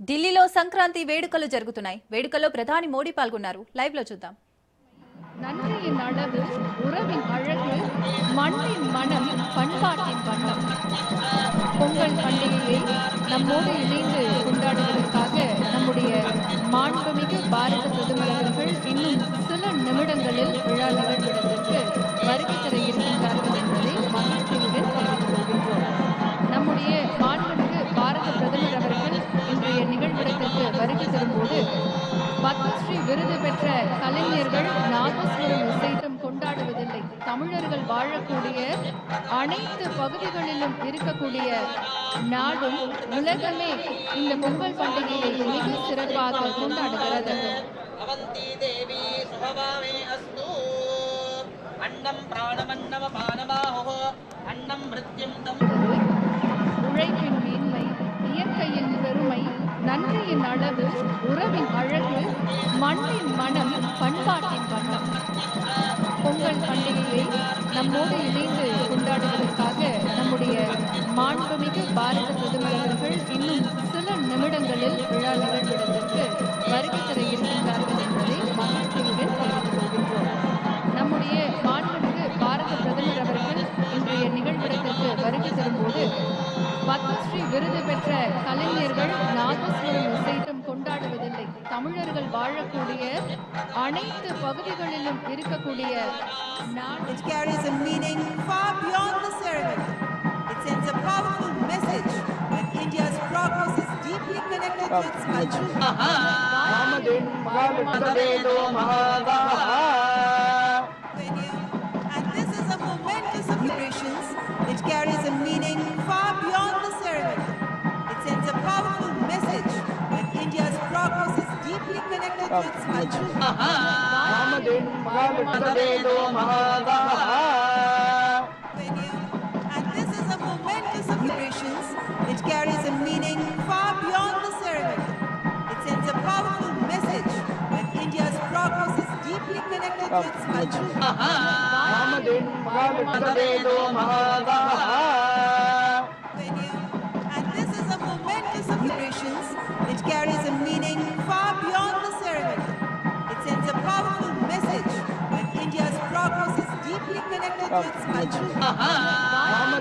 ఢిల్లీలో సంక్రాంతి వేడుకలు జరుగుతున్నాయి. వేడుకల్లో ప్రధాని మోడీ పాల్గొన్నారు. లైవ్ లో చూద్దాం. நன்றியின் அளவு, உறவின் அழகு, மண்ணின் மனம், பண்பாட்டின் வண்ணம். பொங்கல் பண்டிகையை நம்மோடு இணைந்து கொண்டாடுவதற்காக நம்முடைய மாண்புமிகு பாரத பிரதமர் அவர்கள் இன்னும் சில நிமிடங்களில் விழா நிகழ்விடத்திற்கு வருகை தர இருக்கின்றார்கள் என்பதை மகிழ்ச்சியுடன் தெரிவித்துக் கொள்கின்றோம். நம்முடைய மாண்புமிகு பாரத பிரதமர் அவர்கள் இன்றைய நிகழ்விடத்திற்கு வருகை தரும்போது பத்மஸ்ரீ விருது பெற்ற கலைஞர்கள் நாதஸ்வரம் இசைத்தம் கொண்டாடுவதில்லை. தமிழர்கள் வாழக்கூடிய அனைத்து பகுதிகளிலும் இருக்கக்கூடிய நாடும் உலகமே இந்த பொங்கல் பண்டிகையை மிக சிறப்பாக கொண்டாடுகிறது. உழைப்பின் மேன்மை, இயற்கையின் பெருமை, நன்றியின் அளவு, உறவின் அழகு, மண்ணின் மனம், பண்பாட்டின் வண்ணம். பொங்கல் பண்டிகையை நம்மோடு இணைந்து கொண்டாடுவதற்காக நம்முடைய மாண்புமிகு பாரத பிரதமர் அவர்கள் இன்னும் சில நிமிடங்களில் விழா நிகழ்விடத்திற்கு வருகை தர இருக்கின்றார்கள் என்பதை மகிழ்ச்சியுடன் தெரிவித்துக் கொள்கின்றோம். நம்முடைய மாண்புமிகு பாரத பிரதமர் அவர்கள் இன்றைய நிகழ்விடத்திற்கு வருகை தரும்போது பத்மஸ்ரீ விருது பெற்ற கலைஞர்கள் நாதஸ்வரம் இசைத்தம் கொண்டாடுவதில்லை. தமிழர்கள் வாழக்கூடிய அனைத்து பகுதிகளிலும் இருக்கக்கூடிய It carries a meaning far beyond the ceremony. It sends a powerful message that India's progress is deeply connected to its culture. And this is a momentous celebrations. It carries a meaning far beyond the ceremony. It sends a powerful message that India's progress is deeply connected to its culture. And this is a momentous celebrations. It carries a meaning far beyond the ceremony. It sends a powerful message that India's progress is deeply connected to its culture. And this is a momentous celebrations. It carries a meaning far beyond the ceremony. It sends a powerful message that India's progress is deeply connected to its culture. And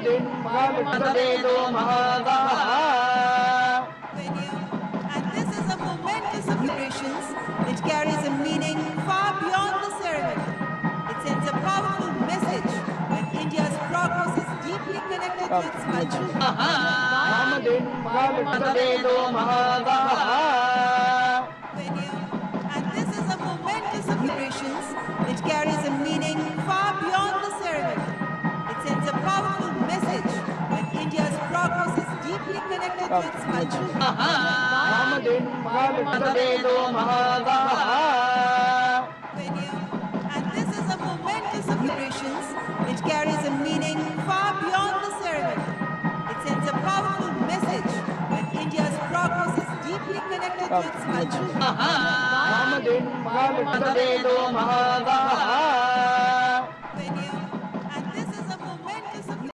this is a momentous celebrations. It carries a meaning far beyond the ceremony. It sends a powerful message that India's progress is deeply connected to its culture. And this is a momentous celebrations. It carries a meaning far beyond the ceremony. It sends a powerful message that India's progress is deeply connected to its culture. And this is a momentous celebrations. It carries a meaning far beyond the ceremony. It sends a powerful message that India's progress is deeply connected to its culture.